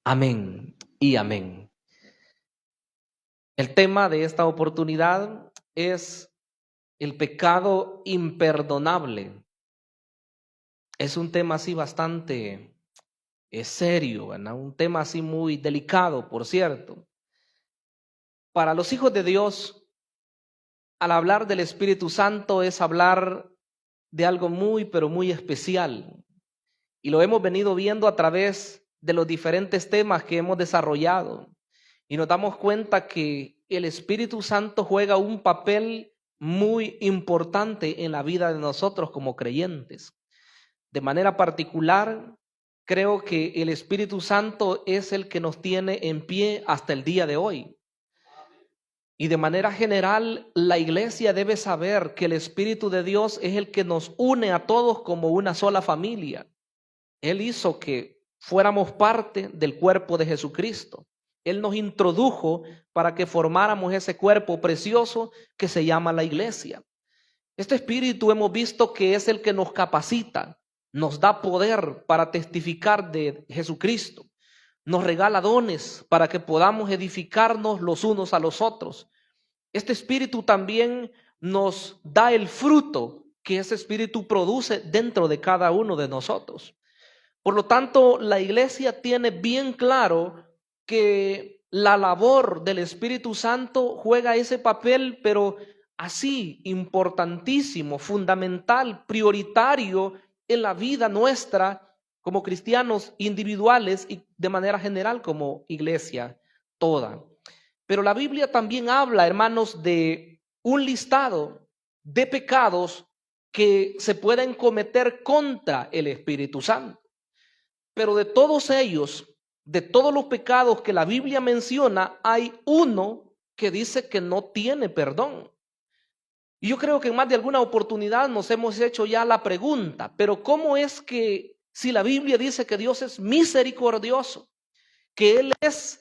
Amén y amén. El tema de esta oportunidad es el pecado imperdonable. Es un tema así bastante serio, ¿verdad? Un tema así muy delicado, por cierto. Para los hijos de Dios, al hablar del Espíritu Santo es hablar de algo muy, pero muy especial. Y lo hemos venido viendo a través de los diferentes temas que hemos desarrollado. Y nos damos cuenta que el Espíritu Santo juega un papel muy importante en la vida de nosotros como creyentes. De manera particular, creo que el Espíritu Santo es el que nos tiene en pie hasta el día de hoy. Y de manera general, la iglesia debe saber que el Espíritu de Dios es el que nos une a todos como una sola familia. Él hizo que fuéramos parte del cuerpo de Jesucristo. Él nos introdujo para que formáramos ese cuerpo precioso que se llama la iglesia. Este espíritu hemos visto que es el que nos capacita, nos da poder para testificar de Jesucristo, nos regala dones para que podamos edificarnos los unos a los otros. Este espíritu también nos da el fruto que ese espíritu produce dentro de cada uno de nosotros. Por lo tanto, la iglesia tiene bien claro que la labor del Espíritu Santo juega ese papel, pero así importantísimo, fundamental, prioritario en la vida nuestra como cristianos individuales y de manera general como iglesia toda. Pero la Biblia también habla, hermanos, de un listado de pecados que se pueden cometer contra el Espíritu Santo. Pero de todos ellos, de todos los pecados que la Biblia menciona, hay uno que dice que no tiene perdón. Y yo creo que en más de alguna oportunidad nos hemos hecho ya la pregunta, pero ¿cómo es que si la Biblia dice que Dios es misericordioso, que Él es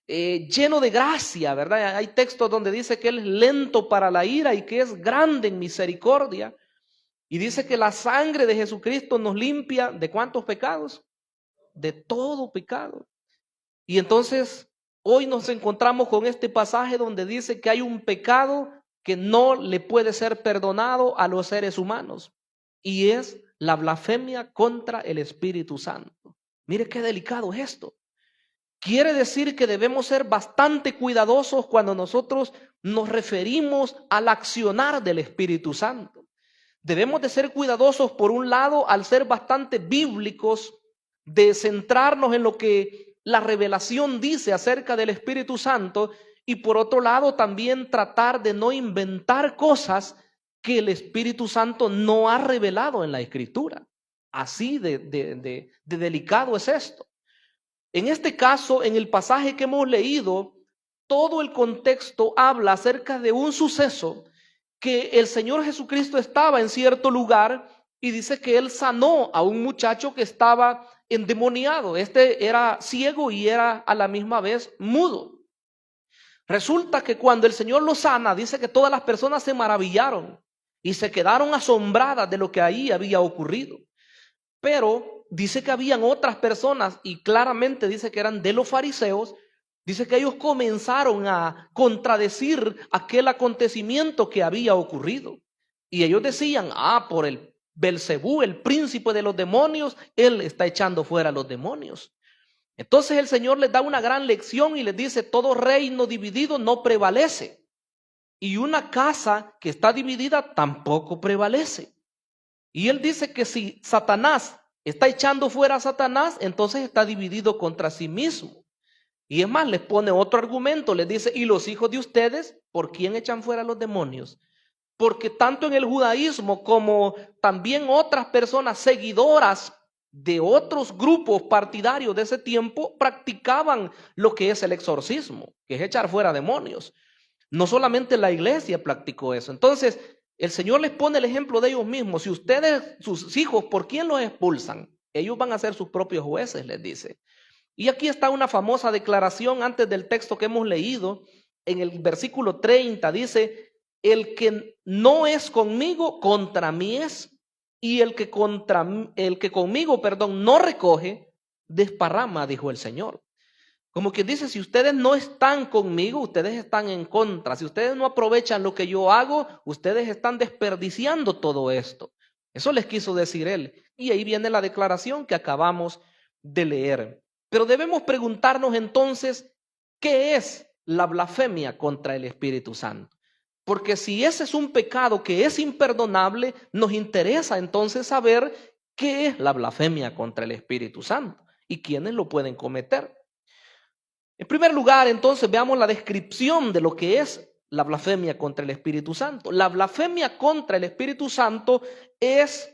lleno de gracia, ¿verdad? Hay textos donde dice que Él es lento para la ira y que es grande en misericordia. Y dice que la sangre de Jesucristo nos limpia ¿de cuántos pecados? De todo pecado. Y entonces hoy nos encontramos con este pasaje donde dice que hay un pecado que no le puede ser perdonado a los seres humanos, y es la blasfemia contra el Espíritu Santo. Mire qué delicado es esto. Quiere decir que debemos ser bastante cuidadosos cuando nosotros nos referimos al accionar del Espíritu Santo. Debemos de ser cuidadosos, por un lado, al ser bastante bíblicos, de centrarnos en lo que la revelación dice acerca del Espíritu Santo, y por otro lado también tratar de no inventar cosas que el Espíritu Santo no ha revelado en la Escritura. Así de delicado es esto. En este caso, en el pasaje que hemos leído, todo el contexto habla acerca de un suceso que el Señor Jesucristo estaba en cierto lugar y dice que Él sanó a un muchacho que estaba endemoniado. Este era ciego y era a la misma vez mudo. Resulta que cuando el Señor lo sana, dice que todas las personas se maravillaron y se quedaron asombradas de lo que ahí había ocurrido. Pero dice que habían otras personas, y claramente dice que eran de los fariseos. Dice que ellos comenzaron a contradecir aquel acontecimiento que había ocurrido. Y ellos decían, por el Belcebú, el príncipe de los demonios, él está echando fuera a los demonios. Entonces el Señor les da una gran lección y les dice, todo reino dividido no prevalece. Y una casa que está dividida tampoco prevalece. Y él dice que si Satanás está echando fuera a Satanás, entonces está dividido contra sí mismo. Y es más, les pone otro argumento, les dice, ¿y los hijos de ustedes por quién echan fuera a los demonios? Porque tanto en el judaísmo como también otras personas seguidoras de otros grupos partidarios de ese tiempo practicaban lo que es el exorcismo, que es echar fuera demonios. No solamente la iglesia practicó eso. Entonces, el Señor les pone el ejemplo de ellos mismos. Si ustedes, sus hijos, ¿por quién los expulsan? Ellos van a ser sus propios jueces, les dice. Y aquí está una famosa declaración antes del texto que hemos leído. En el versículo 30 dice, el que no es conmigo, contra mí es. Y el que conmigo, no recoge, desparrama, dijo el Señor. Como quien dice, si ustedes no están conmigo, ustedes están en contra. Si ustedes no aprovechan lo que yo hago, ustedes están desperdiciando todo esto. Eso les quiso decir él. Y ahí viene la declaración que acabamos de leer. Pero debemos preguntarnos entonces, ¿qué es la blasfemia contra el Espíritu Santo? Porque si ese es un pecado que es imperdonable, nos interesa entonces saber qué es la blasfemia contra el Espíritu Santo y quiénes lo pueden cometer. En primer lugar, entonces, veamos la descripción de lo que es la blasfemia contra el Espíritu Santo. La blasfemia contra el Espíritu Santo es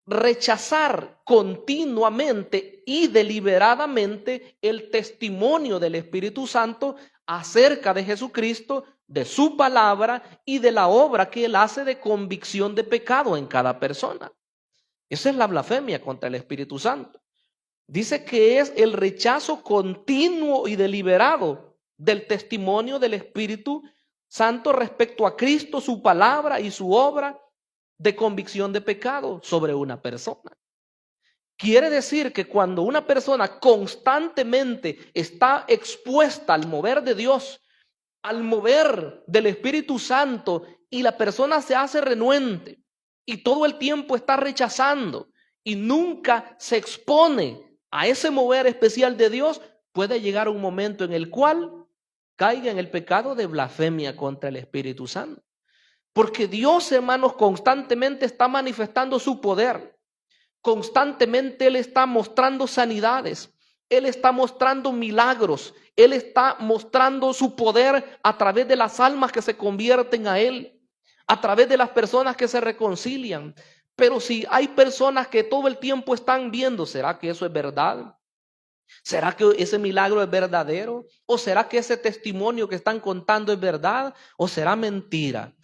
rechazar continuamente y deliberadamente el testimonio del Espíritu Santo acerca de Jesucristo, de su palabra y de la obra que Él hace de convicción de pecado en cada persona. Esa es la blasfemia contra el Espíritu Santo. Dice que es el rechazo continuo y deliberado del testimonio del Espíritu Santo respecto a Cristo, su palabra y su obra de convicción de pecado sobre una persona. Quiere decir que cuando una persona constantemente está expuesta al mover de Dios, al mover del Espíritu Santo, y la persona se hace renuente y todo el tiempo está rechazando y nunca se expone a ese mover especial de Dios, puede llegar un momento en el cual caiga en el pecado de blasfemia contra el Espíritu Santo. Porque Dios, hermanos, constantemente está manifestando su poder. Constantemente Él está mostrando sanidades. Él está mostrando milagros. Él está mostrando su poder a través de las almas que se convierten a Él, a través de las personas que se reconcilian. Pero si hay personas que todo el tiempo están viendo, ¿será que eso es verdad? ¿Será que ese milagro es verdadero? ¿O será que ese testimonio que están contando es verdad? ¿O será mentira?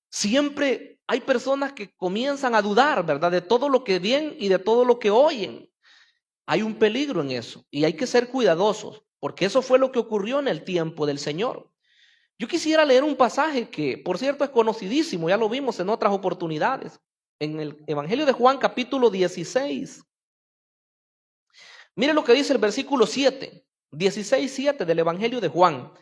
Siempre hay personas que comienzan a dudar, ¿verdad? De todo lo que ven y de todo lo que oyen. Hay un peligro en eso y hay que ser cuidadosos, porque eso fue lo que ocurrió en el tiempo del Señor. Yo quisiera leer un pasaje que, por cierto, es conocidísimo, ya lo vimos en otras oportunidades. En el Evangelio de Juan, capítulo 16. Mire lo que dice el versículo 7, 16:7 del Evangelio de Juan.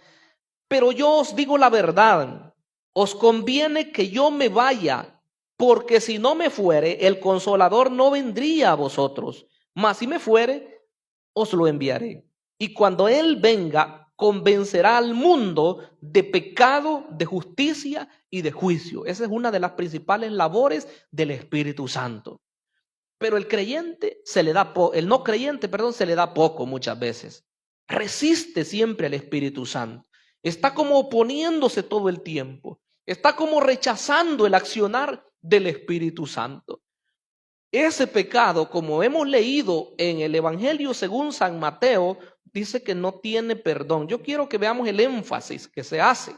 Pero yo os digo la verdad, os conviene que yo me vaya, porque si no me fuere, el Consolador no vendría a vosotros, mas si me fuere, os lo enviaré. Y cuando Él venga, convencerá al mundo de pecado, de justicia y de juicio. Esa es una de las principales labores del Espíritu Santo. Pero el creyente el no creyente, se le da poco muchas veces. Resiste siempre al Espíritu Santo. Está como oponiéndose todo el tiempo. Está como rechazando el accionar del Espíritu Santo. Ese pecado, como hemos leído en el Evangelio según San Mateo, dice que no tiene perdón. Yo quiero que veamos el énfasis que se hace.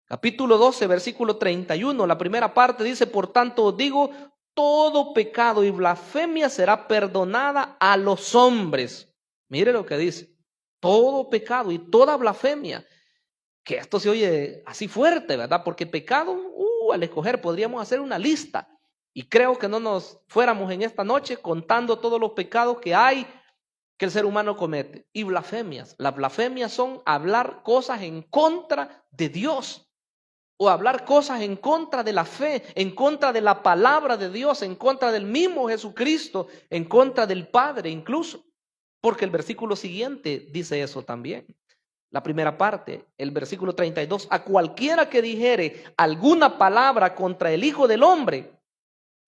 Capítulo 12, versículo 31, la primera parte dice: por tanto os digo, todo pecado y blasfemia será perdonada a los hombres. Mire lo que dice: todo pecado y toda blasfemia. Que esto se oye así fuerte, ¿verdad? Porque pecado, al escoger podríamos hacer una lista. Y creo que no nos fuéramos en esta noche contando todos los pecados que hay, que el ser humano comete. Y blasfemias. Las blasfemias son hablar cosas en contra de Dios. O hablar cosas en contra de la fe, en contra de la palabra de Dios, en contra del mismo Jesucristo, en contra del Padre incluso. Porque el versículo siguiente dice eso también. La primera parte, el versículo 32. A cualquiera que dijere alguna palabra contra el Hijo del Hombre,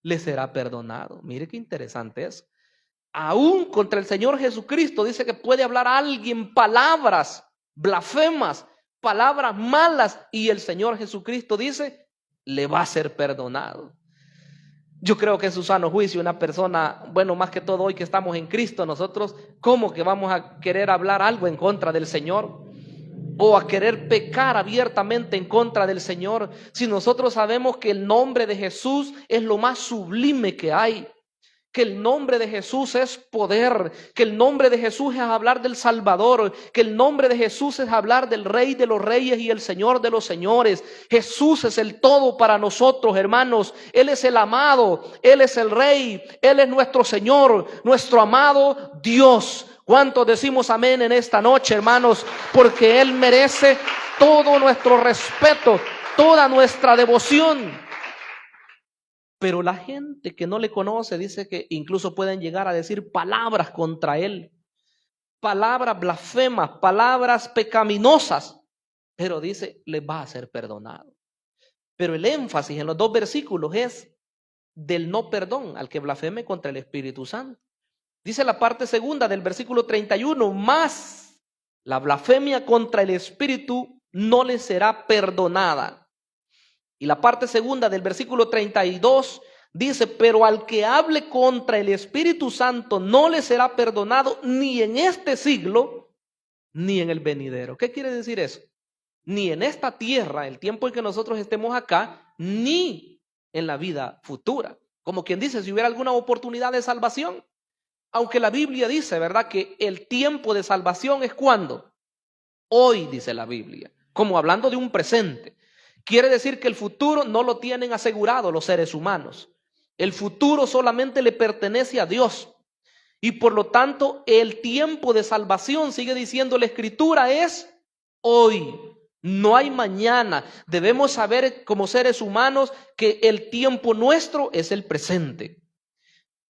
le será perdonado. Mire qué interesante es. Aún contra el Señor Jesucristo dice que puede hablar a alguien palabras blasfemas, palabras malas, y el Señor Jesucristo dice, le va a ser perdonado. Yo creo que en su sano juicio una persona, bueno, más que todo hoy que estamos en Cristo, nosotros, ¿cómo que vamos a querer hablar algo en contra del Señor? O a querer pecar abiertamente en contra del Señor, si nosotros sabemos que el nombre de Jesús es lo más sublime que hay, que el nombre de Jesús es poder, que el nombre de Jesús es hablar del Salvador, que el nombre de Jesús es hablar del Rey de los Reyes y el Señor de los Señores. Jesús es el todo para nosotros, hermanos. Él es el amado, Él es el Rey, Él es nuestro Señor, nuestro amado Dios. ¿Cuántos decimos amén en esta noche, hermanos? Porque Él merece todo nuestro respeto, toda nuestra devoción. Pero la gente que no le conoce dice que incluso pueden llegar a decir palabras contra Él, palabras blasfemas, palabras pecaminosas, pero dice, les va a ser perdonado. Pero el énfasis en los dos versículos es del no perdón al que blasfeme contra el Espíritu Santo. Dice la parte segunda del versículo 31, más la blasfemia contra el Espíritu no le será perdonada. Y la parte segunda del versículo 32 dice, pero al que hable contra el Espíritu Santo no le será perdonado ni en este siglo, ni en el venidero. ¿Qué quiere decir eso? Ni en esta tierra, el tiempo en que nosotros estemos acá, ni en la vida futura. Como quien dice, si hubiera alguna oportunidad de salvación. Aunque la Biblia dice, ¿verdad?, que el tiempo de salvación es ¿cuándo? Hoy, dice la Biblia, como hablando de un presente. Quiere decir que el futuro no lo tienen asegurado los seres humanos. El futuro solamente le pertenece a Dios. Y por lo tanto, el tiempo de salvación, sigue diciendo la Escritura, es hoy. No hay mañana. Debemos saber como seres humanos que el tiempo nuestro es el presente.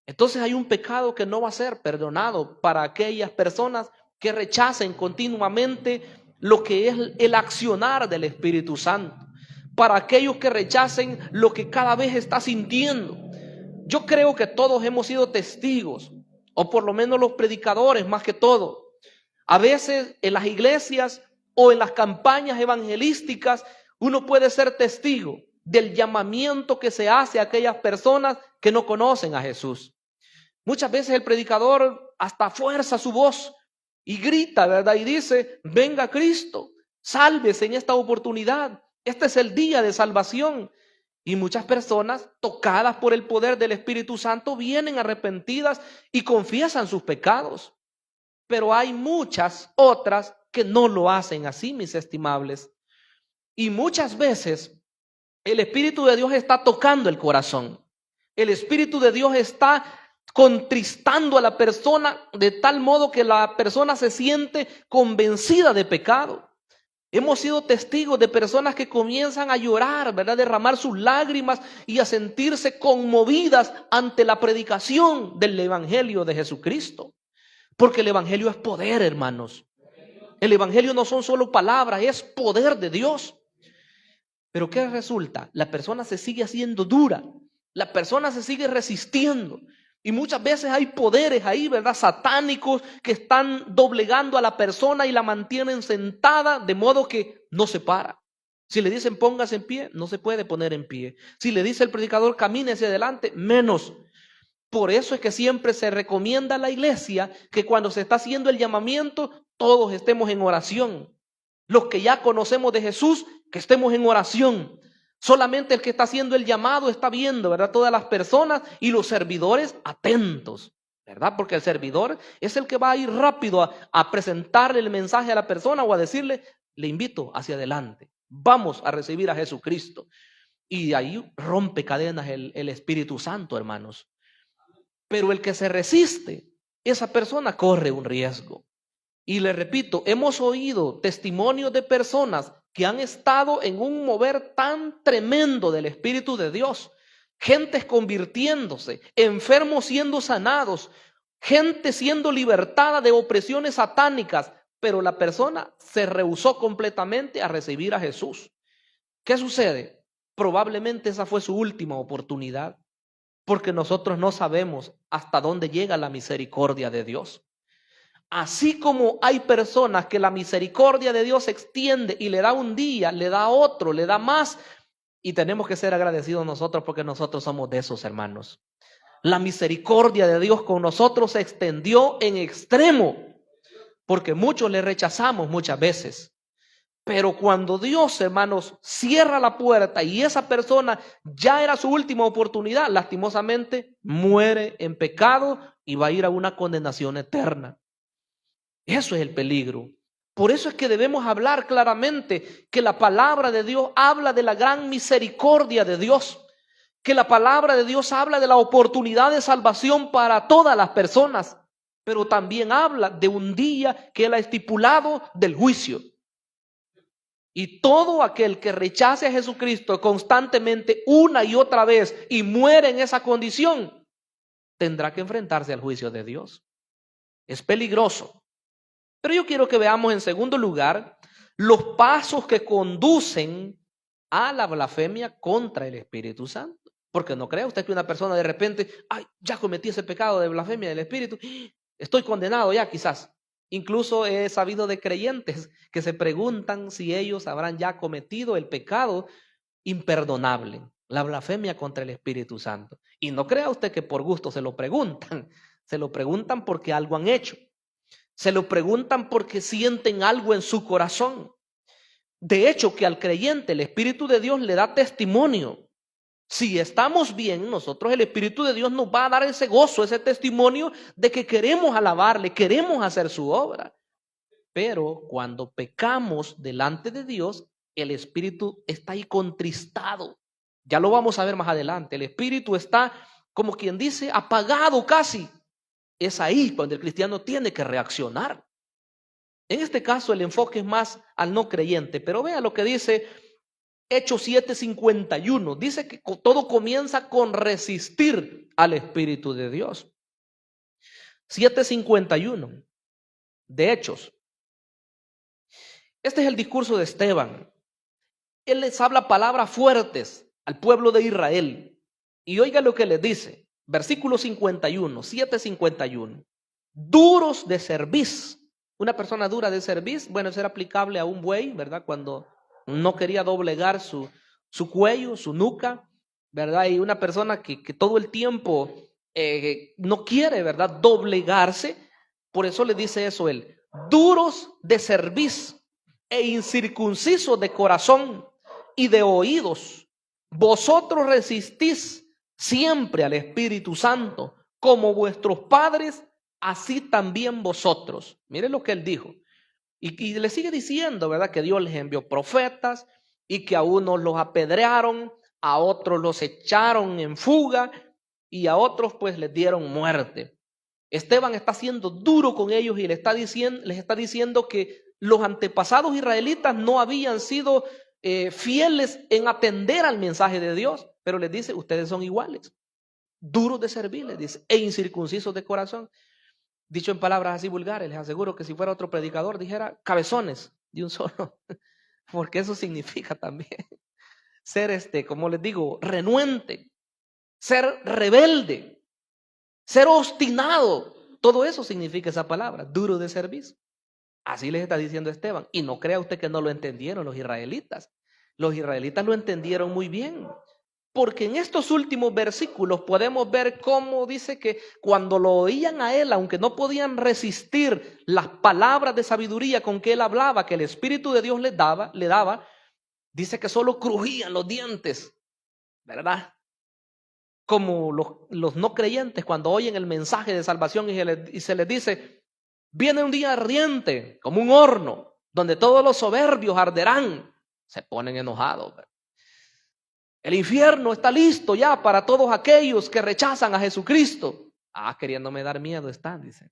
Entonces hay un pecado que no va a ser perdonado para aquellas personas que rechacen continuamente lo que es el accionar del Espíritu Santo. Para aquellos que rechacen lo que cada vez está sintiendo. Yo creo que todos hemos sido testigos, o por lo menos los predicadores más que todo. A veces en las iglesias o en las campañas evangelísticas uno puede ser testigo del llamamiento que se hace a aquellas personas que no conocen a Jesús. Muchas veces el predicador hasta fuerza su voz y grita, ¿verdad? Y dice, venga Cristo, sálvese en esta oportunidad. Este es el día de salvación. Y muchas personas tocadas por el poder del Espíritu Santo vienen arrepentidas y confiesan sus pecados. Pero hay muchas otras que no lo hacen así, mis estimables. Y muchas veces el Espíritu de Dios está tocando el corazón. El Espíritu de Dios está contristando a la persona de tal modo que la persona se siente convencida de pecado. Hemos sido testigos de personas que comienzan a llorar, ¿verdad? Derramar sus lágrimas y a sentirse conmovidas ante la predicación del Evangelio de Jesucristo. Porque el Evangelio es poder, hermanos. El Evangelio no son solo palabras, es poder de Dios. Pero ¿qué resulta? La persona se sigue haciendo dura. La persona se sigue resistiendo. Y muchas veces hay poderes ahí, ¿verdad?, satánicos que están doblegando a la persona y la mantienen sentada de modo que no se para. Si le dicen póngase en pie, no se puede poner en pie. Si le dice el predicador camine hacia adelante, menos. Por eso es que siempre se recomienda a la iglesia que cuando se está haciendo el llamamiento, todos estemos en oración. Los que ya conocemos de Jesús, que estemos en oración. Solamente el que está haciendo el llamado está viendo, ¿verdad?, todas las personas y los servidores atentos, ¿verdad? Porque el servidor es el que va a ir rápido a presentarle el mensaje a la persona o a decirle, le invito hacia adelante, vamos a recibir a Jesucristo. Y ahí rompe cadenas el Espíritu Santo, hermanos. Pero el que se resiste, esa persona corre un riesgo. Y le repito, hemos oído testimonios de personas que han estado en un mover tan tremendo del Espíritu de Dios. Gentes convirtiéndose, enfermos siendo sanados, gente siendo libertada de opresiones satánicas, pero la persona se rehusó completamente a recibir a Jesús. ¿Qué sucede? Probablemente esa fue su última oportunidad, porque nosotros no sabemos hasta dónde llega la misericordia de Dios. Así como hay personas que la misericordia de Dios se extiende y le da un día, le da otro, le da más, y tenemos que ser agradecidos nosotros porque nosotros somos de esos hermanos. La misericordia de Dios con nosotros se extendió en extremo, porque muchos le rechazamos muchas veces. Pero cuando Dios, hermanos, cierra la puerta y esa persona ya era su última oportunidad, lastimosamente muere en pecado y va a ir a una condenación eterna. Eso es el peligro. Por eso es que debemos hablar claramente que la palabra de Dios habla de la gran misericordia de Dios, que la palabra de Dios habla de la oportunidad de salvación para todas las personas, pero también habla de un día que Él ha estipulado del juicio. Y todo aquel que rechace a Jesucristo constantemente una y otra vez y muere en esa condición, tendrá que enfrentarse al juicio de Dios. Es peligroso. Pero yo quiero que veamos en segundo lugar los pasos que conducen a la blasfemia contra el Espíritu Santo. Porque no crea usted que una persona de repente, ay, ya cometí ese pecado de blasfemia del Espíritu, estoy condenado ya quizás. Incluso he sabido de creyentes que se preguntan si ellos habrán ya cometido el pecado imperdonable, la blasfemia contra el Espíritu Santo. Y no crea usted que por gusto se lo preguntan porque algo han hecho. Se lo preguntan porque sienten algo en su corazón. De hecho, que al creyente el Espíritu de Dios le da testimonio. Si estamos bien, nosotros el Espíritu de Dios nos va a dar ese gozo, ese testimonio de que queremos alabarle, queremos hacer su obra. Pero cuando pecamos delante de Dios, el Espíritu está ahí contristado. Ya lo vamos a ver más adelante. El Espíritu está, como quien dice, apagado casi. Es ahí cuando el cristiano tiene que reaccionar. En este caso el enfoque es más al no creyente, pero vea lo que dice Hechos 7:51. Dice que todo comienza con resistir al Espíritu de Dios. 7:51 de Hechos. Este es el discurso de Esteban. Él les habla palabras fuertes al pueblo de Israel. Y oiga lo que les dice. Versículo 51, 7:51. Duros de cerviz. Una persona dura de cerviz, bueno, eso era aplicable a un buey, ¿verdad? Cuando no quería doblegar su cuello, su nuca, ¿verdad? Y una persona que todo el tiempo no quiere, ¿verdad?, doblegarse. Por eso le dice eso él. Duros de cerviz e incircuncisos de corazón y de oídos. Vosotros resistís siempre al Espíritu Santo, como vuestros padres, así también vosotros. Miren lo que él dijo. Y le sigue diciendo, ¿verdad?, que Dios les envió profetas y que a unos los apedrearon, a otros los echaron en fuga y a otros pues les dieron muerte. Esteban está siendo duro con ellos y les está diciendo que los antepasados israelitas no habían sido fieles en atender al mensaje de Dios, pero les dice, ustedes son iguales, duros de servir, les dice, e incircuncisos de corazón. Dicho en palabras así vulgares, les aseguro que si fuera otro predicador dijera cabezones de un solo, porque eso significa también ser, como les digo, renuente, ser rebelde, ser obstinado. Todo eso significa esa palabra, duro de servicio. Así les está diciendo Esteban. Y no crea usted que no lo entendieron los israelitas. Los israelitas lo entendieron muy bien. Porque en estos últimos versículos podemos ver cómo dice que cuando lo oían a él, aunque no podían resistir las palabras de sabiduría con que él hablaba, que el Espíritu de Dios le daba, dice que solo crujían los dientes, ¿verdad? Como los no creyentes cuando oyen el mensaje de salvación y se les dice, viene un día ardiente, como un horno, donde todos los soberbios arderán. Se ponen enojados, ¿verdad? El infierno está listo ya para todos aquellos que rechazan a Jesucristo. Queriéndome dar miedo están, dice.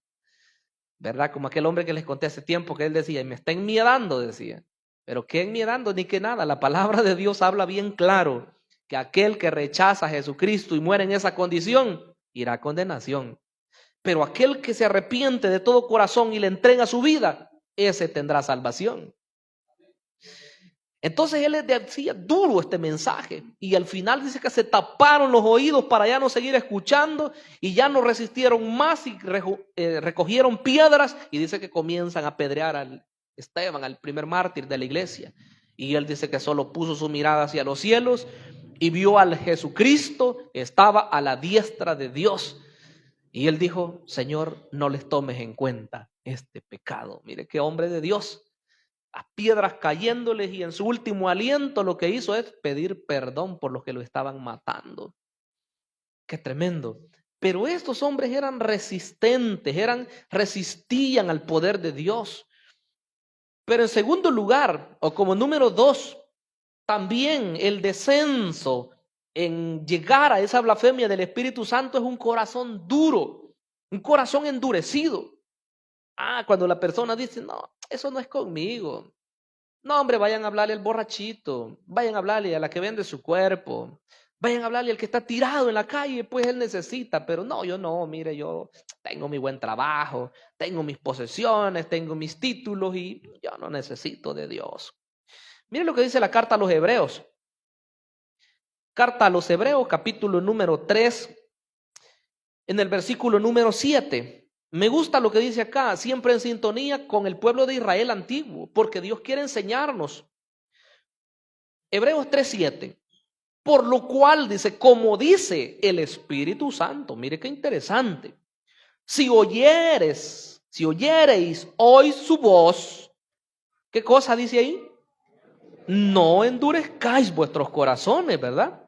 ¿Verdad? Como aquel hombre que les conté hace tiempo que él decía, y me está enmiedando, decía. Pero ¿qué enmiedando? Ni que nada. La palabra de Dios habla bien claro que aquel que rechaza a Jesucristo y muere en esa condición, irá a condenación. Pero aquel que se arrepiente de todo corazón y le entrega su vida, ese tendrá salvación. Entonces él les decía duro este mensaje y al final dice que se taparon los oídos para ya no seguir escuchando y ya no resistieron más y recogieron piedras y dice que comienzan a apedrear a Esteban, al primer mártir de la iglesia. Y él dice que solo puso su mirada hacia los cielos y vio al Jesucristo, estaba a la diestra de Dios. Y él dijo, Señor, no les tomes en cuenta este pecado. Mire qué hombre de Dios. Las piedras cayéndoles y en su último aliento lo que hizo es pedir perdón por los que lo estaban matando. Qué tremendo. Pero estos hombres eran resistentes, resistían al poder de Dios. Pero en segundo lugar, o como número 2, también el descenso en llegar a esa blasfemia del Espíritu Santo es un corazón duro. Un corazón endurecido. Cuando la persona dice, no, eso no es conmigo. No, hombre, vayan a hablarle al borrachito, vayan a hablarle a la que vende su cuerpo, vayan a hablarle al que está tirado en la calle, pues él necesita, pero no, yo no, mire, yo tengo mi buen trabajo, tengo mis posesiones, tengo mis títulos y yo no necesito de Dios. Mire lo que dice la carta a los Hebreos. Carta a los Hebreos, capítulo número 3, en el versículo número 7. Me gusta lo que dice acá, siempre en sintonía con el pueblo de Israel antiguo, porque Dios quiere enseñarnos. Hebreos 3:7. Por lo cual dice, como dice el Espíritu Santo, mire qué interesante. Si oyereis hoy su voz, ¿qué cosa dice ahí? No endurezcáis vuestros corazones, ¿verdad?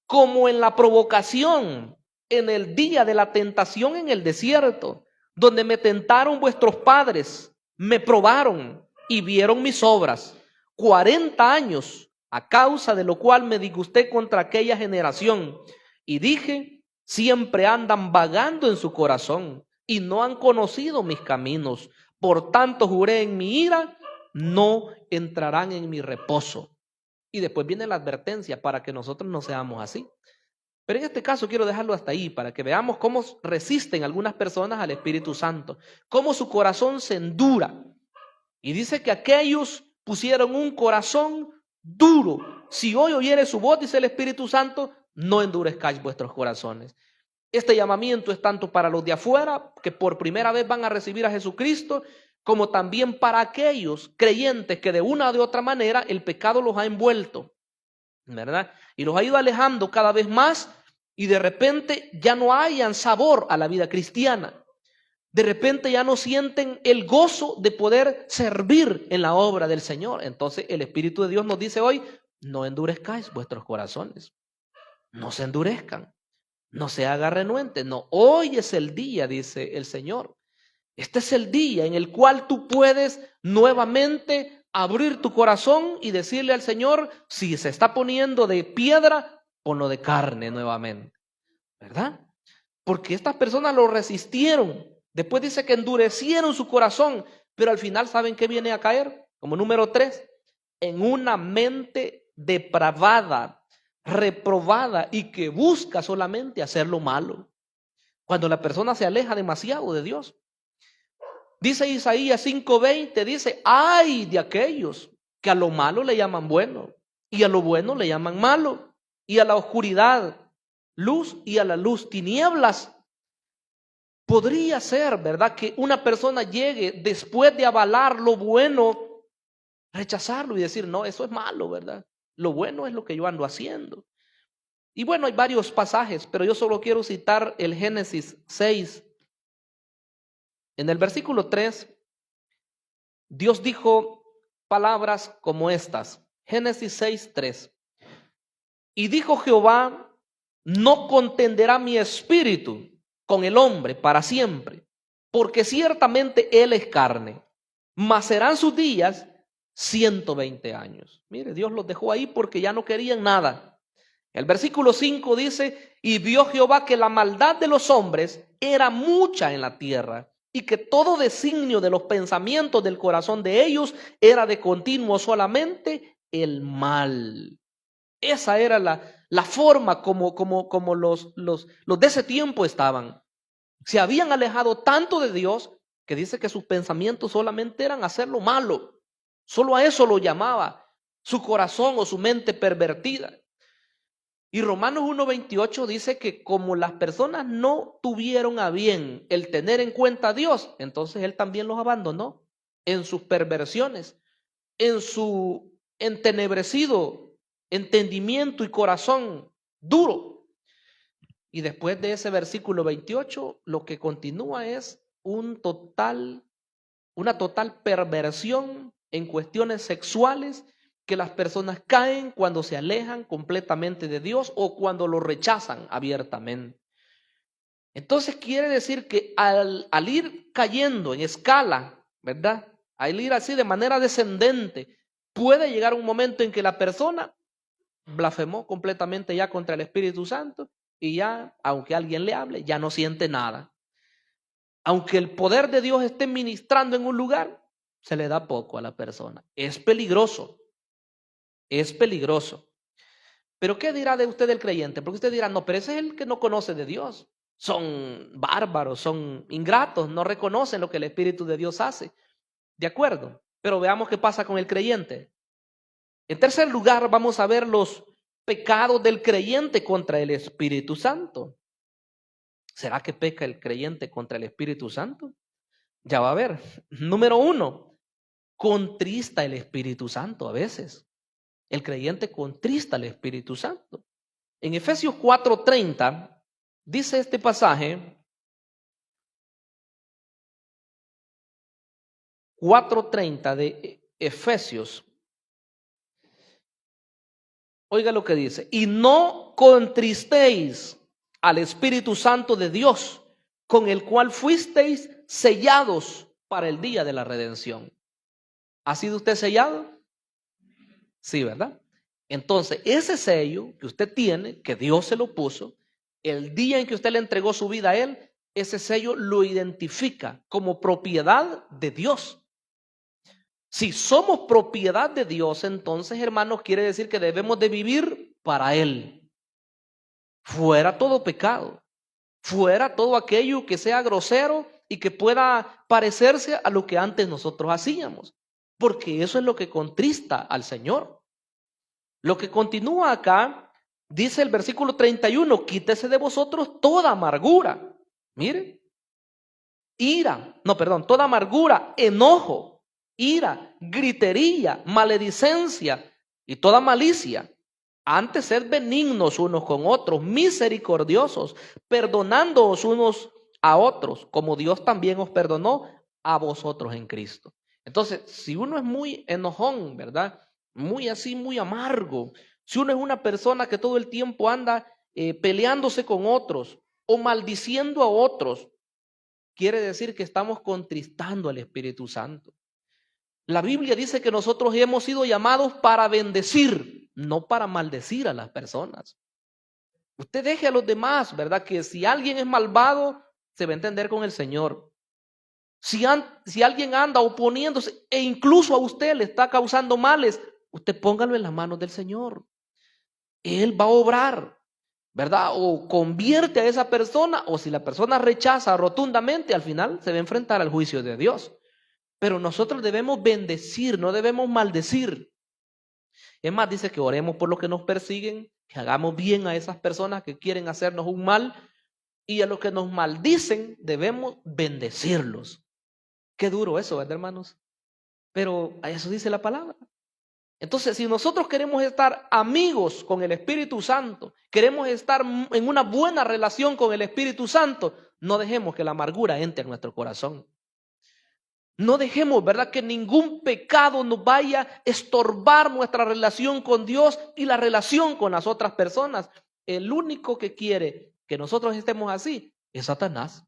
Como en la provocación, en el día de la tentación en el desierto, donde me tentaron vuestros padres, me probaron y vieron mis obras, 40 años, a causa de lo cual me disgusté contra aquella generación. Y dije, siempre andan vagando en su corazón y no han conocido mis caminos. Por tanto juré en mi ira, no entrarán en mi reposo. Y después viene la advertencia para que nosotros no seamos así. Pero en este caso quiero dejarlo hasta ahí para que veamos cómo resisten algunas personas al Espíritu Santo, cómo su corazón se endura. Y dice que aquellos pusieron un corazón duro. Si hoy oyere su voz, dice el Espíritu Santo, no endurezcáis vuestros corazones. Este llamamiento es tanto para los de afuera, que por primera vez van a recibir a Jesucristo, como también para aquellos creyentes que de una o de otra manera el pecado los ha envuelto, ¿verdad? Y los ha ido alejando cada vez más y de repente ya no hayan sabor a la vida cristiana. De repente ya no sienten el gozo de poder servir en la obra del Señor. Entonces el Espíritu de Dios nos dice hoy, no endurezcáis vuestros corazones. No se endurezcan. No se haga renuente. No, hoy es el día, dice el Señor. Este es el día en el cual tú puedes nuevamente abrir tu corazón y decirle al Señor, si se está poniendo de piedra, ponlo de carne nuevamente. ¿Verdad? Porque estas personas lo resistieron. Después dice que endurecieron su corazón, pero al final ¿saben qué viene a caer? Como número 3, en una mente depravada, reprobada y que busca solamente hacer lo malo. Cuando la persona se aleja demasiado de Dios. Dice Isaías 5:20, dice, ay de aquellos que a lo malo le llaman bueno y a lo bueno le llaman malo y a la oscuridad luz y a la luz tinieblas. Podría ser, ¿verdad?, que una persona llegue después de avalar lo bueno, rechazarlo y decir, no, eso es malo, ¿verdad? Lo bueno es lo que yo ando haciendo. Y bueno, hay varios pasajes, pero yo solo quiero citar el Génesis 6. En el versículo 3, Dios dijo palabras como estas. Génesis 6:3. Y dijo Jehová, no contenderá mi espíritu con el hombre para siempre, porque ciertamente él es carne, mas serán sus días 120 años. Mire, Dios los dejó ahí porque ya no querían nada. El versículo 5 dice, y vio Jehová que la maldad de los hombres era mucha en la tierra, y que todo designio de los pensamientos del corazón de ellos era de continuo solamente el mal. Esa era la forma como los de ese tiempo estaban. Se habían alejado tanto de Dios que dice que sus pensamientos solamente eran hacer lo malo. Solo a eso lo llamaba su corazón o su mente pervertida. Y Romanos 1:28 dice que como las personas no tuvieron a bien el tener en cuenta a Dios, entonces Él también los abandonó en sus perversiones, en su entenebrecido entendimiento y corazón duro. Y después de ese versículo 28, lo que continúa es una total perversión en cuestiones sexuales que las personas caen cuando se alejan completamente de Dios o cuando lo rechazan abiertamente. Entonces quiere decir que al ir cayendo en escala, ¿verdad? Al ir así de manera descendente, puede llegar un momento en que la persona blasfemó completamente ya contra el Espíritu Santo y ya, aunque alguien le hable, ya no siente nada. Aunque el poder de Dios esté ministrando en un lugar, se le da poco a la persona. Es peligroso. Es peligroso. Pero ¿qué dirá de usted el creyente? Porque usted dirá, no, pero ese es el que no conoce de Dios. Son bárbaros, son ingratos, no reconocen lo que el Espíritu de Dios hace. De acuerdo, pero veamos qué pasa con el creyente. En tercer lugar, vamos a ver los pecados del creyente contra el Espíritu Santo. ¿Será que peca el creyente contra el Espíritu Santo? Ya va a ver. Número 1, contrista el Espíritu Santo a veces. El creyente contrista al Espíritu Santo. En Efesios 4:30 dice este pasaje, 4:30 de Efesios. Oiga lo que dice, y no contristéis al Espíritu Santo de Dios, con el cual fuisteis sellados para el día de la redención. ¿Ha sido usted sellado? Sí, ¿verdad? Entonces, ese sello que usted tiene, que Dios se lo puso, el día en que usted le entregó su vida a Él, ese sello lo identifica como propiedad de Dios. Si somos propiedad de Dios, entonces, hermanos, quiere decir que debemos de vivir para Él. Fuera todo pecado, fuera todo aquello que sea grosero y que pueda parecerse a lo que antes nosotros hacíamos, porque eso es lo que contrista al Señor. Lo que continúa acá, dice el versículo 31, quítese de vosotros toda amargura. Mire, toda amargura, enojo, ira, gritería, maledicencia y toda malicia. Antes sed benignos unos con otros, misericordiosos, perdonándoos unos a otros, como Dios también os perdonó a vosotros en Cristo. Entonces, si uno es muy enojón, ¿verdad? Muy así, muy amargo. Si uno es una persona que todo el tiempo anda peleándose con otros o maldiciendo a otros, quiere decir que estamos contristando al Espíritu Santo. La Biblia dice que nosotros hemos sido llamados para bendecir, no para maldecir a las personas. Usted deje a los demás, ¿verdad? Que si alguien es malvado, se va a entender con el Señor. Si alguien anda oponiéndose e incluso a usted le está causando males, usted póngalo en las manos del Señor. Él va a obrar, ¿verdad? O convierte a esa persona, o si la persona rechaza rotundamente, al final se va a enfrentar al juicio de Dios. Pero nosotros debemos bendecir, no debemos maldecir. Es más, dice que oremos por los que nos persiguen, que hagamos bien a esas personas que quieren hacernos un mal, y a los que nos maldicen debemos bendecirlos. Qué duro eso, ¿verdad, hermanos? Pero a eso dice la palabra. Entonces, si nosotros queremos estar amigos con el Espíritu Santo, queremos estar en una buena relación con el Espíritu Santo, no dejemos que la amargura entre en nuestro corazón. No dejemos, ¿verdad?, que ningún pecado nos vaya a estorbar nuestra relación con Dios y la relación con las otras personas. El único que quiere que nosotros estemos así es Satanás.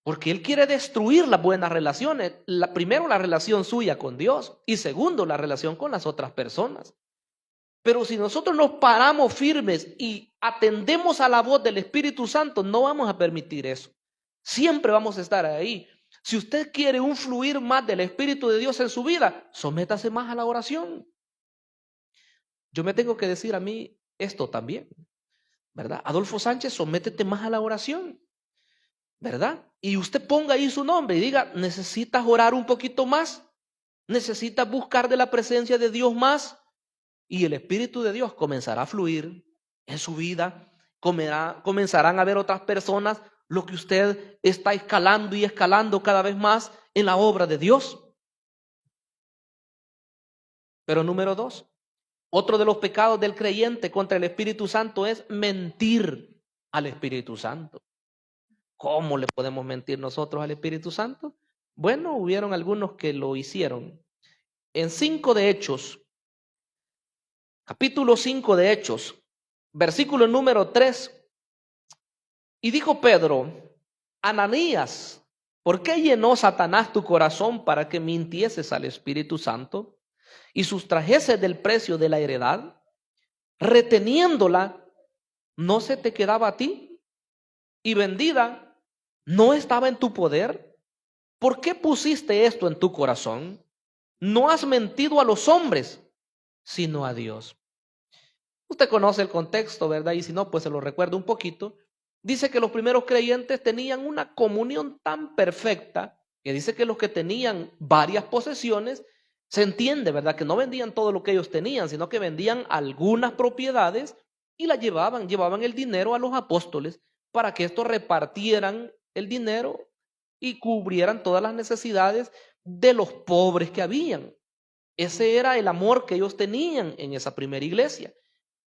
Porque él quiere destruir las buenas relaciones. Primero, la relación suya con Dios y segundo, la relación con las otras personas. Pero si nosotros nos paramos firmes y atendemos a la voz del Espíritu Santo, no vamos a permitir eso. Siempre vamos a estar ahí. Si usted quiere un fluir más del Espíritu de Dios en su vida, sométase más a la oración. Yo me tengo que decir a mí esto también, ¿verdad? Adolfo Sánchez, sométete más a la oración, ¿verdad? Y usted ponga ahí su nombre y diga, necesitas orar un poquito más, necesitas buscar de la presencia de Dios más, y el Espíritu de Dios comenzará a fluir en su vida, comenzarán a ver otras personas lo que usted está escalando y escalando cada vez más en la obra de Dios. Pero número 2, otro de los pecados del creyente contra el Espíritu Santo es mentir al Espíritu Santo. ¿Cómo le podemos mentir nosotros al Espíritu Santo? Bueno, hubieron algunos que lo hicieron. En 5 de Hechos, capítulo 5 de Hechos, versículo número 3, y dijo Pedro, Ananías, ¿por qué llenó Satanás tu corazón para que mintieses al Espíritu Santo y sustrajeses del precio de la heredad? Reteniéndola, ¿no se te quedaba a ti? Y vendida, ¿No estaba en tu poder? ¿Por qué pusiste esto en tu corazón? No has mentido a los hombres, sino a Dios. Usted conoce el contexto, ¿verdad? Y si no, pues se lo recuerdo un poquito. Dice que los primeros creyentes tenían una comunión tan perfecta que dice que los que tenían varias posesiones, se entiende, ¿verdad? Que no vendían todo lo que ellos tenían, sino que vendían algunas propiedades y las llevaban el dinero a los apóstoles para que estos repartieran el dinero y cubrieran todas las necesidades de los pobres que habían. Ese era el amor que ellos tenían en esa primera iglesia.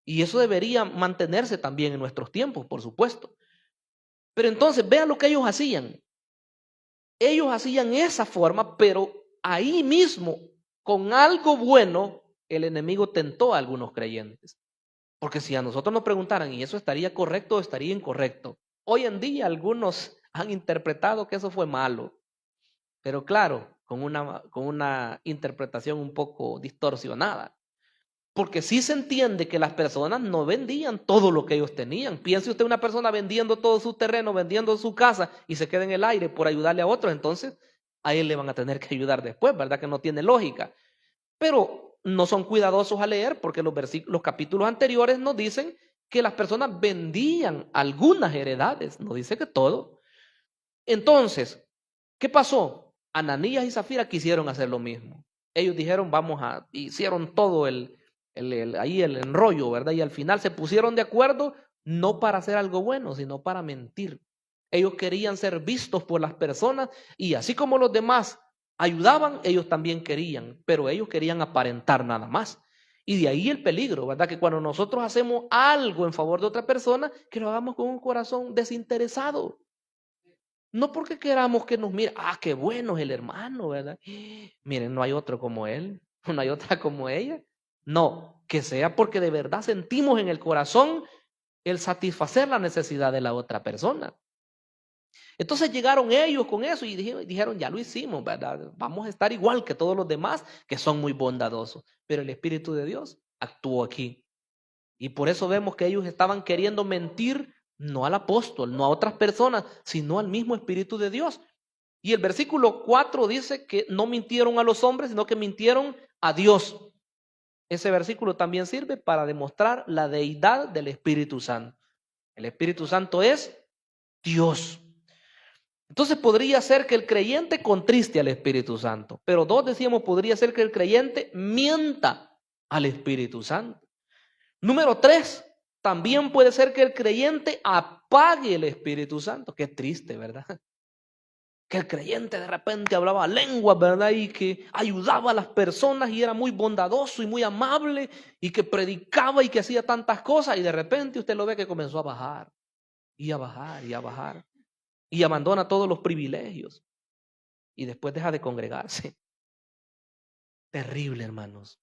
Y eso debería mantenerse también en nuestros tiempos, por supuesto. Pero entonces, vean lo que ellos hacían. Ellos hacían esa forma, pero ahí mismo, con algo bueno, el enemigo tentó a algunos creyentes. Porque si a nosotros nos preguntaran, ¿y eso estaría correcto o estaría incorrecto? Hoy en día algunos han interpretado que eso fue malo. Pero claro, con una interpretación un poco distorsionada. Porque sí se entiende que las personas no vendían todo lo que ellos tenían. Piense usted una persona vendiendo todo su terreno, vendiendo su casa y se queda en el aire por ayudarle a otros, entonces a él le van a tener que ayudar después, ¿verdad? Que no tiene lógica. Pero no son cuidadosos a leer porque los capítulos anteriores nos dicen que las personas vendían algunas heredades, no dice que todo. Entonces, ¿qué pasó? Ananías y Zafira quisieron hacer lo mismo. Ellos dijeron, hicieron todo ahí el enrollo, ¿verdad? Y al final se pusieron de acuerdo no para hacer algo bueno, sino para mentir. Ellos querían ser vistos por las personas y así como los demás ayudaban, ellos también querían, pero ellos querían aparentar nada más. Y de ahí el peligro, ¿verdad? Que cuando nosotros hacemos algo en favor de otra persona, que lo hagamos con un corazón desinteresado. No porque queramos que nos mire, qué bueno es el hermano, ¿verdad? Miren, no hay otro como él, no hay otra como ella. No, que sea porque de verdad sentimos en el corazón el satisfacer la necesidad de la otra persona. Entonces llegaron ellos con eso y dijeron, ya lo hicimos, ¿verdad? Vamos a estar igual que todos los demás que son muy bondadosos. Pero el Espíritu de Dios actuó aquí. Y por eso vemos que ellos estaban queriendo mentir no al apóstol, no a otras personas, sino al mismo Espíritu de Dios. Y el versículo 4 dice que no mintieron a los hombres, sino que mintieron a Dios. Ese versículo también sirve para demostrar la deidad del Espíritu Santo. El Espíritu Santo es Dios. Entonces podría ser que el creyente contriste al Espíritu Santo, pero decíamos, podría ser que el creyente mienta al Espíritu Santo. Número 3, también puede ser que el creyente apague el Espíritu Santo. Qué triste, ¿verdad? Que el creyente de repente hablaba lenguas, ¿verdad? Y que ayudaba a las personas y era muy bondadoso y muy amable y que predicaba y que hacía tantas cosas y de repente usted lo ve que comenzó a bajar y a bajar y a bajar y abandona todos los privilegios y después deja de congregarse. Terrible, hermanos.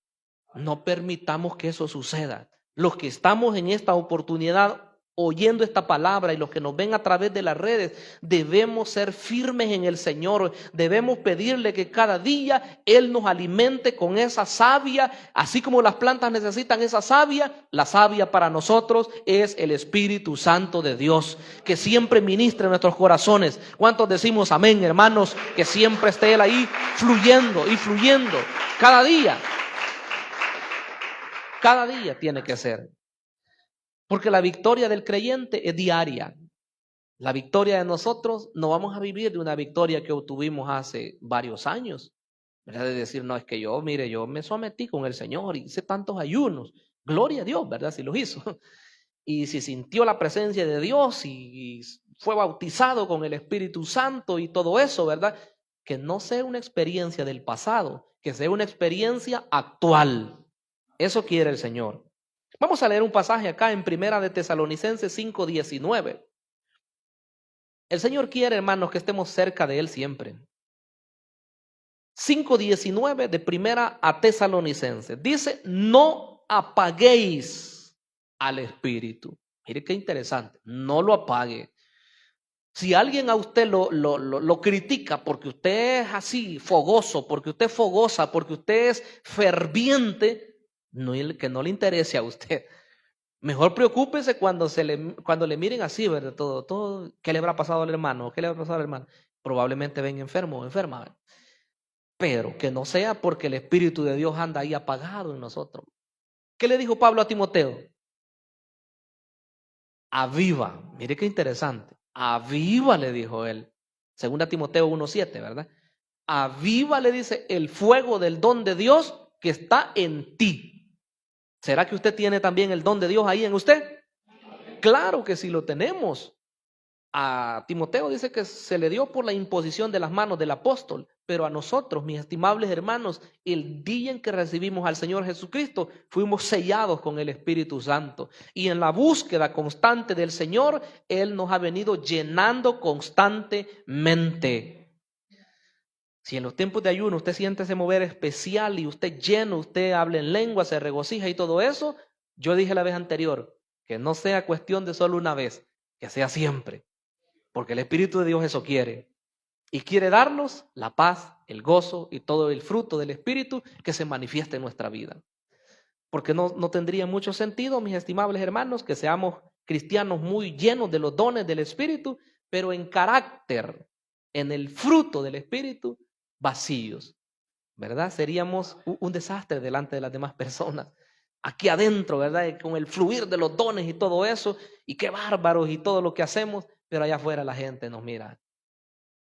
No permitamos que eso suceda. Los que estamos en esta oportunidad oyendo esta palabra y los que nos ven a través de las redes, debemos ser firmes en el Señor. Debemos pedirle que cada día Él nos alimente con esa savia, así como las plantas necesitan esa savia. La savia para nosotros es el Espíritu Santo de Dios, que siempre ministre en nuestros corazones. ¿Cuántos decimos amén, hermanos? Que siempre esté Él ahí fluyendo y fluyendo cada día. Cada día tiene que ser. Porque la victoria del creyente es diaria. La victoria de nosotros no vamos a vivir de una victoria que obtuvimos hace varios años. ¿Verdad? De decir, no, es que yo me sometí con el Señor y hice tantos ayunos. Gloria a Dios, ¿verdad? Si los hizo. Y si sintió la presencia de Dios y fue bautizado con el Espíritu Santo y todo eso, ¿verdad? Que no sea una experiencia del pasado, que sea una experiencia actual. Eso quiere el Señor. Vamos a leer un pasaje acá en Primera de Tesalonicenses 5:19. El Señor quiere, hermanos, que estemos cerca de Él siempre. 5:19 de Primera a Tesalonicenses. Dice, no apaguéis al Espíritu. Mire qué interesante, no lo apague. Si alguien a usted lo critica porque usted es así, fogoso, porque usted es fogosa, porque usted es ferviente, que no le interese a usted. Mejor preocúpese cuando le miren así, ¿verdad? Todo, ¿qué le habrá pasado al hermano? ¿Qué le habrá pasado al hermano? Probablemente ven enfermo o enferma, ¿verdad? Pero que no sea porque el Espíritu de Dios anda ahí apagado en nosotros. ¿Qué le dijo Pablo a Timoteo? Aviva. Mire qué interesante. Aviva, le dijo él. Segunda Timoteo 1:7, ¿verdad? Aviva, le dice, el fuego del don de Dios que está en ti. ¿Será que usted tiene también el don de Dios ahí en usted? Claro que sí lo tenemos. A Timoteo dice que se le dio por la imposición de las manos del apóstol, pero a nosotros, mis estimables hermanos, el día en que recibimos al Señor Jesucristo, fuimos sellados con el Espíritu Santo. Y en la búsqueda constante del Señor, Él nos ha venido llenando constantemente. Si en los tiempos de ayuno usted siente ese mover especial y usted lleno, usted habla en lengua, se regocija y todo eso, yo dije la vez anterior, que no sea cuestión de solo una vez, que sea siempre. Porque el Espíritu de Dios eso quiere. Y quiere darnos la paz, el gozo y todo el fruto del Espíritu que se manifieste en nuestra vida. Porque no tendría mucho sentido, mis estimables hermanos, que seamos cristianos muy llenos de los dones del Espíritu, pero en carácter, en el fruto del Espíritu, vacíos. ¿Verdad? Seríamos un desastre delante de las demás personas. Aquí adentro, ¿verdad? Con el fluir de los dones y todo eso, y qué bárbaros y todo lo que hacemos. Pero allá afuera la gente nos mira.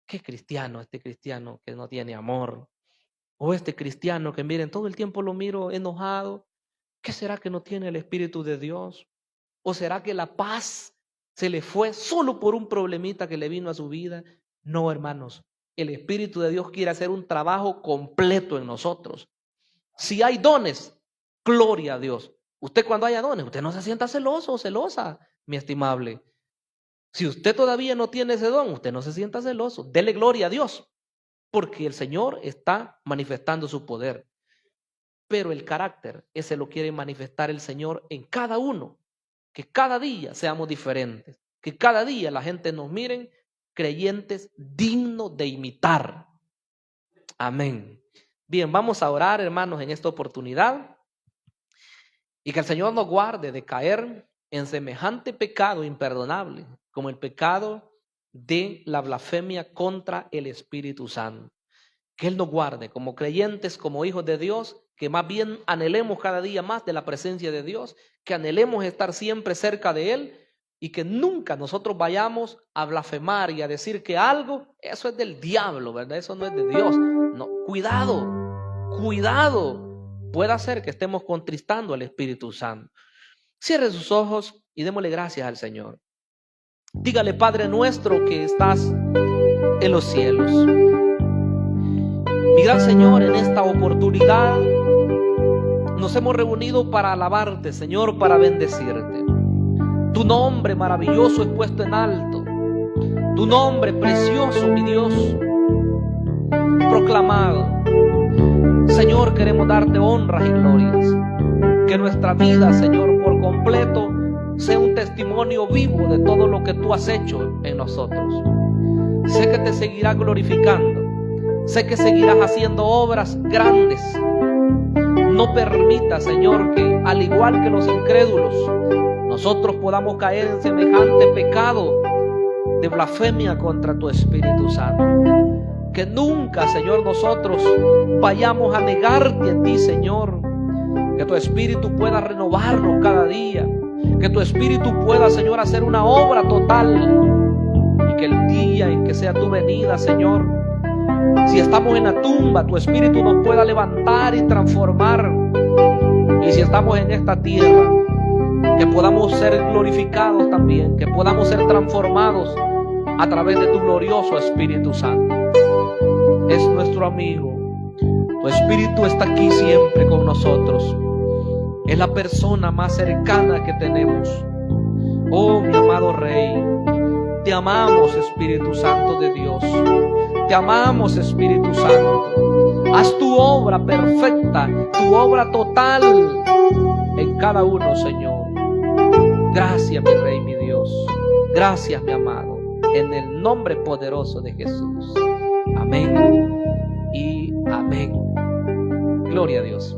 ¿Qué cristiano? Este cristiano que no tiene amor. O este cristiano que miren, todo el tiempo lo miro enojado. ¿Qué será que no tiene el Espíritu de Dios? ¿O será que la paz se le fue solo por un problemita que le vino a su vida? No, hermanos. El Espíritu de Dios quiere hacer un trabajo completo en nosotros. Si hay dones, gloria a Dios. Usted cuando haya dones, usted no se sienta celoso o celosa, mi estimable. Si usted todavía no tiene ese don, usted no se sienta celoso. Dele gloria a Dios, porque el Señor está manifestando su poder. Pero el carácter, ese lo quiere manifestar el Señor en cada uno. Que cada día seamos diferentes. Que cada día la gente nos miren creyentes dignos de imitar. Amén. Bien, vamos a orar, hermanos, en esta oportunidad. Y que el Señor nos guarde de caer en semejante pecado imperdonable, como el pecado de la blasfemia contra el Espíritu Santo. Que Él nos guarde como creyentes, como hijos de Dios, que más bien anhelemos cada día más de la presencia de Dios, que anhelemos estar siempre cerca de Él y que nunca nosotros vayamos a blasfemar y a decir que algo, eso es del diablo, ¿verdad? Eso no es de Dios. No, cuidado, puede ser que estemos contristando al Espíritu Santo. Cierre sus ojos y démosle gracias al Señor. Dígale, Padre nuestro que estás en los cielos. Mi gran Señor, en esta oportunidad nos hemos reunido para alabarte, Señor, para bendecirte. Tu nombre maravilloso es puesto en alto. Tu nombre precioso, mi Dios, proclamado. Señor, queremos darte honras y glorias. Que nuestra vida, Señor, por completo sea un testimonio vivo de todo lo que tú has hecho en nosotros. Sé que te seguirás glorificando. Sé que seguirás haciendo obras grandes. No permita, Señor, que al igual que los incrédulos, nosotros podamos caer en semejante pecado de blasfemia contra tu Espíritu Santo. Que nunca, Señor, nosotros vayamos a negarte a ti, Señor. Que tu Espíritu pueda renovarnos cada día. Que tu Espíritu pueda, Señor, hacer una obra total. Y que el día en que sea tu venida, Señor, si estamos en la tumba, tu Espíritu nos pueda levantar y transformar. Y si estamos en esta tierra, que podamos ser glorificados también, que podamos ser transformados a través de tu glorioso Espíritu Santo. Es nuestro amigo. Tu Espíritu está aquí siempre con nosotros. Es la persona más cercana que tenemos. Oh, mi amado Rey, te amamos, Espíritu Santo de Dios. Te amamos, Espíritu Santo. Haz tu obra perfecta, tu obra total en cada uno, Señor. Gracias, mi Rey, mi Dios. Gracias, mi amado. En el nombre poderoso de Jesús. Amén y amén. Gloria a Dios.